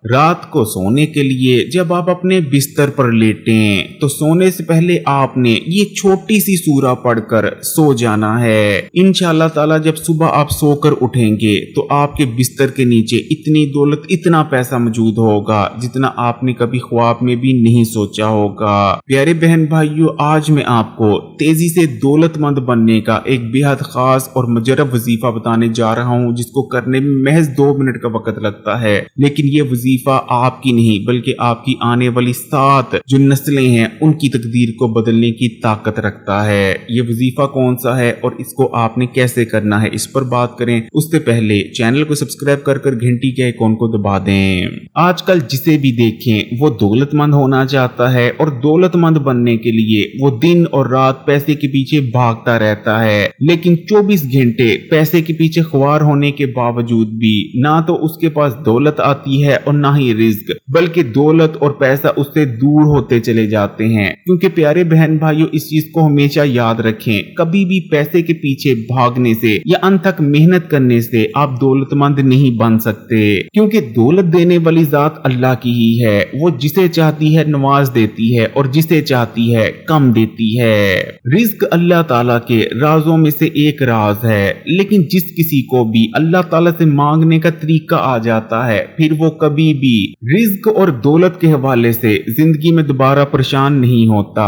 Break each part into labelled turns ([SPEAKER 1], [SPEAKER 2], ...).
[SPEAKER 1] रात को सोने के लिए जब आप अपने बिस्तर पर लेटें तो सोने से पहले आपने ये छोटी सी सूरा पढ़कर सो जाना है। इंशाअल्लाह ताला जब सुबह आप सोकर उठेंगे तो आपके बिस्तर के नीचे इतनी दौलत, इतना पैसा मौजूद होगा जितना आपने कभी ख्वाब में भी नहीं सोचा होगा। प्यारे बहन भाइयों, आज मैं आपको तेजी से दौलतमंद बनने का एक बेहद खास और मुजरब वजीफा बताने जा रहा हूँ, जिसको करने में महज 2 मिनट का वक्त लगता है। लेकिन ये वजीफा आपकी नहीं बल्कि आपकी आने वाली 7 जो नस्लें हैं उनकी तकदीर को बदलने की ताकत रखता है। ये वजीफा कौन सा है और इसको आपने कैसे करना है, इस पर बात करें। उससे पहले चैनल को सब्सक्राइब कर घंटी के आइकॉन को दबा दें। आजकल जिसे भी देखें वो दौलतमंद होना चाहता है और दौलतमंद बनने के लिए वो दिन और रात पैसे के पीछे भागता रहता है, लेकिन 24 घंटे पैसे के पीछे ख्वार होने के बावजूद भी ना तो उसके पास दौलत आती है और ना ही रिज्क, बल्कि दौलत और पैसा उससे दूर होते चले जाते हैं। क्योंकि प्यारे बहन भाइयों, इस चीज को हमेशा याद रखें, कभी भी पैसे के पीछे भागने से या अनथक मेहनत करने से आप दौलतमंद नहीं बन सकते। क्योंकि दौलत देने वाली जात अल्लाह की ही है। वो जिसे चाहती है नवाज देती है और जिसे चाहती है कम देती है। रिज्क अल्लाह ताला के राजों में से एक राज है, लेकिन जिस किसी को भी अल्लाह ताला से मांगने का तरीका आ जाता है फिर वो कभी भी रिज्क और दौलत के हवाले से जिंदगी में दोबारा परेशान नहीं होता।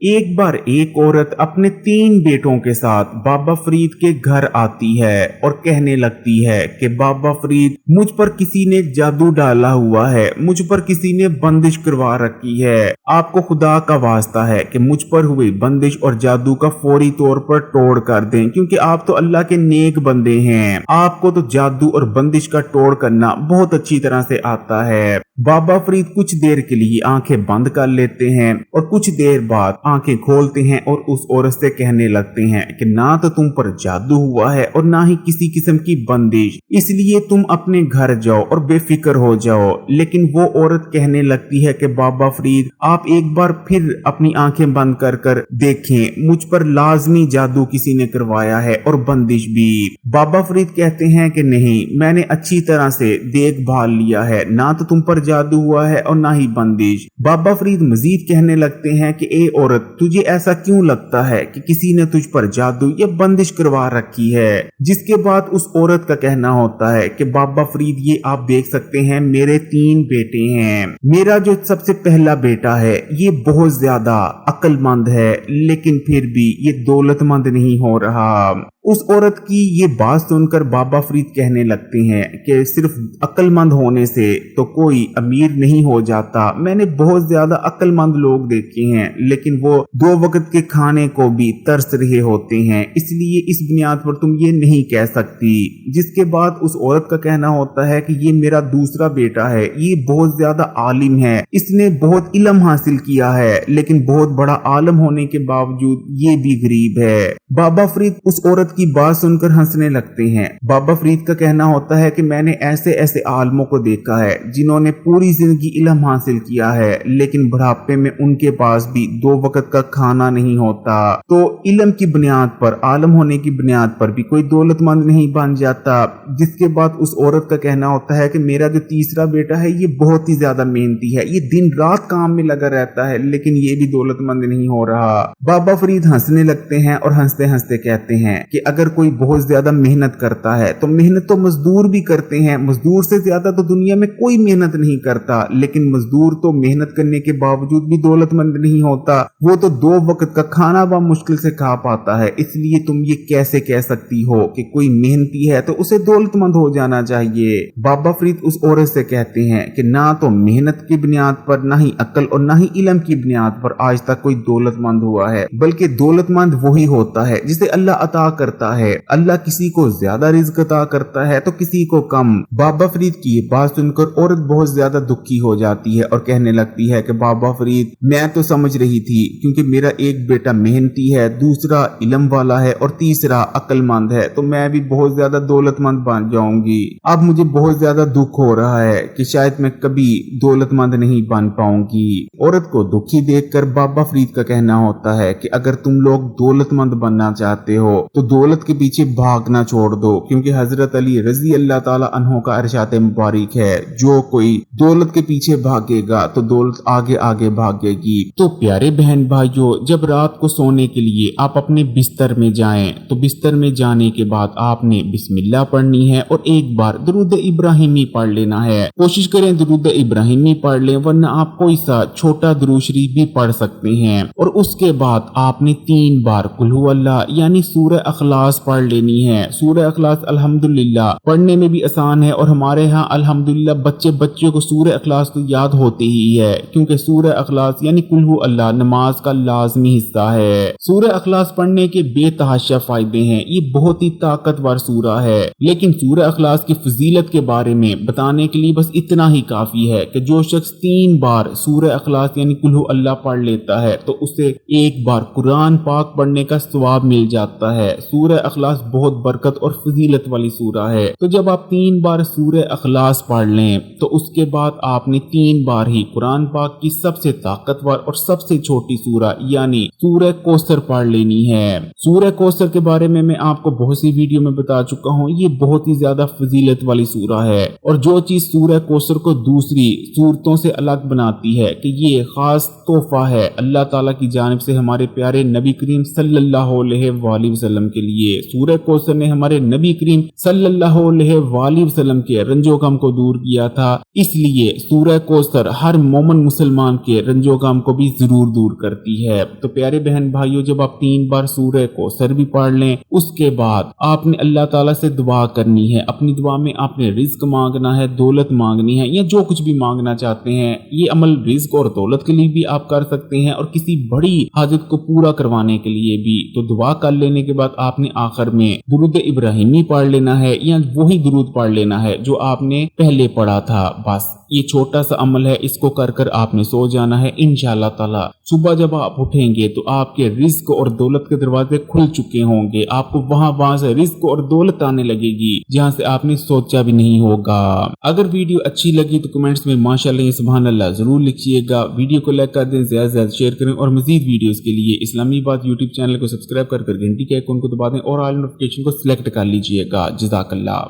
[SPEAKER 1] एक बार एक औरत अपने 3 बेटों के साथ बाबा फरीद के घर आती है और कहने लगती है कि बाबा फरीद, मुझ पर किसी ने जादू डाला हुआ है, मुझ पर किसी ने बंदिश करवा रखी है। आपको खुदा का वास्ता है कि मुझ पर हुई बंदिश और जादू का फौरी तौर पर तोड़ कर दें, क्योंकि आप तो अल्लाह के नेक बंदे हैं। आपको तो जादू और बंदिश का तोड़ करना बहुत अच्छी तरह से आता है। बाबा फरीद कुछ देर के लिए आंखें बंद कर लेते हैं और कुछ देर बाद आंखें खोलते हैं और उस औरत से कहने लगते हैं कि ना तो तुम पर जादू हुआ है और ना ही किसी किस्म की बंदिश, इसलिए तुम अपने घर जाओ और बेफिक्र हो जाओ। लेकिन वो औरत कहने लगती है कि बाबा फरीद, आप एक बार फिर अपनी आंखें बंद कर देखें, मुझ पर लाजमी जादू किसी ने करवाया है और बंदिश भी। बाबा फरीद कहते हैं कि नहीं, मैंने अच्छी तरह से देखभाल लिया है, ना तो तुम पर जादू हुआ है और ना ही बंदिश। बाबा फरीद मजीद कहने लगते हैं कि ए औरत, तुझे ऐसा क्यों लगता है कि किसी ने तुझ पर जादू या बंदिश करवा रखी है। जिसके बाद उस औरत का कहना होता है कि बाबा फरीद, ये आप देख सकते हैं मेरे 3 बेटे हैं। मेरा जो सबसे पहला बेटा है ये बहुत ज्यादा अक्लमंद है, लेकिन फिर भी ये दौलतमंद नहीं हो रहा। उस औरत की ये बात सुनकर बाबा फरीद कहने लगते हैं कि सिर्फ अक्लमंद होने से तो कोई अमीर नहीं हो जाता। मैंने बहुत ज्यादा अक्लमंद लोग देखे हैं, लेकिन वो 2 वक्त के खाने को भी तरस रहे होते हैं, इसलिए इस बुनियाद पर तुम ये नहीं कह सकती। जिसके बाद उस औरत का कहना होता है कि ये मेरा दूसरा बेटा है, ये बहुत ज्यादा आलिम है, इसने बहुत इल्म हासिल किया है, लेकिन बहुत बड़ा आलम होने के बावजूद ये भी गरीब है। बाबा फरीद उस औरत की बात सुनकर हंसने लगते हैं। बाबा फरीद का कहना होता है कि मैंने ऐसे ऐसे आलमों को देखा है जिन्होंने पूरी जिंदगी इल्म हासिल किया है, लेकिन बुढ़ापे में उनके पास भी 2 वक्त का खाना नहीं होता। तो इल्म की बुनियाद पर, आलम होने की बुनियाद पर भी कोई दौलतमंद नहीं बन जाता। जिसके बाद उस औरत का कहना होता है कि मेरा जो तीसरा बेटा है ये बहुत ही ज्यादा मेहनती है, ये दिन रात काम में लगा रहता है, लेकिन ये भी दौलतमंद नहीं हो रहा। बाबा फरीद हंसने लगते हैं और हंसते हंसते कहते हैं कि अगर कोई बहुत ज्यादा मेहनत करता है तो मेहनत तो मजदूर भी करते हैं, मजदूर से ज्यादा तो दुनिया में कोई मेहनत नहीं करता, लेकिन मजदूर तो मेहनत करने के बावजूद भी दौलतमंद नहीं होता। वो तो 2 वक्त का खाना बा मुश्किल से खा पाता है, इसलिए तुम ये कैसे कह सकती हो कि कोई मेहनती है तो उसे दौलतमंद हो जाना चाहिए। बाबा फरीद उस औरत से कहते हैं कि ना तो मेहनत की बुनियाद पर, ना ही अक्ल और ना ही इल्म की बुनियाद पर आज तक कोई दौलतमंद हुआ है, बल्कि दौलतमंद वही होता है जिसे अल्लाह अता करता है। अल्लाह किसी को ज्यादा रिज़्क अता करता है तो किसी को कम। बाबा फरीद की ये बात सुनकर औरत बहुत ज्यादा दुखी हो जाती है और कहने लगती है कि बाबा फरीद, मैं तो समझ रही थी क्योंकि मेरा एक बेटा मेहनती है, दूसरा इल्म वाला है और तीसरा अक्लमंद है, तो मैं भी बहुत ज्यादा दौलतमंद बन जाऊंगी। अब मुझे बहुत ज्यादा दुख हो रहा है कि शायद मैं कभी दौलतमंद नहीं बन पाऊंगी। औरत को दुखी देखकर बाबा फरीद का कहना होता है कि अगर तुम लोग दौलतमंद बनना चाहते हो तो दौलत के पीछे भागना छोड़ दो, क्योंकि हजरत अली रजी अल्लाह ताला अन्हो का इरशाद मुबारक है, जो कोई दौलत के पीछे भागेगा तो दौलत आगे आगे भागेगी। तो प्यारे बहन भाइयों, जब रात को सोने के लिए आप अपने बिस्तर में जाएं तो बिस्तर में जाने के बाद आपने बिस्मिल्लाह पढ़नी है और एक बार दुरूद इब्राहिमी पढ़ लेना है। कोशिश करें दुरूद इब्राहिमी पढ़ लें, वरना आप कोई सा छोटा दुरूद शरीफ भी पढ़ सकते हैं। और उसके बाद आपने 3 बार कुल हु अल्लाह यानी सूरह अखलास पढ़ लेनी है। सूरह अखलास अल्हम्दुलिल्लाह पढ़ने में भी आसान है और हमारे यहाँ अल्हम्दुलिल्लाह बच्चों को सूरह अखलास तो याद होती ही है, क्योंकि सूरह अखलास यानी कुल हु अल्लाह नमाज का लाजमी हिस्सा है। सूरह अखलास पढ़ने के बेतहाशा फायदे हैं, ये बहुत ही ताकतवर सूरा है। लेकिन सूरह अखलास की फजीलत के बारे में बताने के लिए बस इतना ही काफी है कि जो शख्स 3 बार सूरह अखलास यानी कुल हु अल्लाह पढ़ लेता है तो उसे एक बार कुरान पाक पढ़ने का सवाब मिल जाता है। सूरह अखलास बहुत बरकत और फजीलत वाली सूरा है। तो जब आप 3 बार सूरह अखलास पढ़ लें तो उसके बाद आपने 3 बार ही कुरान पाक की सबसे ताकतवर और सबसे छोटी सूरा यानी सूरह कौसर पढ़ लेनी है। सूरह कौसर के बारे में मैं आपको बहुत सी वीडियो में बता चुका हूँ, ये बहुत ही ज्यादा फजीलत वाली सूरा है। और जो चीज सूरह कौसर को दूसरी सूरतों से अलग बनाती है कि ये खास तोहफा है अल्लाह ताला की जानिब से हमारे प्यारे नबी करीम सल्लल्लाहु अलैहि वसल्लम के लिए। सूरह कौसर ने हमारे नबी करीम सल्लल्लाहु अलैहि वसल्लम के रंजो गम को दूर किया था, इसलिए सूरह कौसर हर मोमिन मुसलमान के रंजो गम को भी जरूर दूर करती है। तो प्यारे बहन भाइयों, जब आप 3 बार सूरह कौसर भी पढ़ लें उसके बाद आपने अल्लाह ताला से दुआ करनी है। अपनी दुआ में आपने रिज्क मांगना है, दौलत मांगनी है या जो कुछ भी मांगना चाहते हैं। ये अमल रिज्क और दौलत के लिए भी आप कर सकते हैं और किसी बड़ी हाजत को पूरा करवाने के लिए भी। तो दुआ कर लेने के बाद आपने आखिर में दुरूद इब्राहिमी पढ़ लेना है या वही दुरूद पढ़ लेना है जो आपने पहले पढ़ा था। बस ये छोटा सा अमल है, इसको कर कर आपने सो जाना है। इंशाअल्लाह ताला सुबह जब आप उठेंगे तो आपके रिज्क और दौलत के दरवाजे खुल चुके होंगे। आपको वहां से रिज्क और दौलत आने लगेगी जहां से आपने सोचा भी नहीं होगा। अगर वीडियो अच्छी लगी तो कमेंट्स में माशाअल्लाह सुभान अल्लाह जरूर लिखिएगा। वीडियो को लाइक कर दें, ज्यादा से ज्यादा शेयर करें और मजीद वीडियोस के लिए इस्लामी बात यूट्यूब चैनल को सब्सक्राइब कर घंटी के आइकन को दबा दें और ऑल नोटिफिकेशन को सिलेक्ट कर लीजिएगा। जज़ाकल्लाह।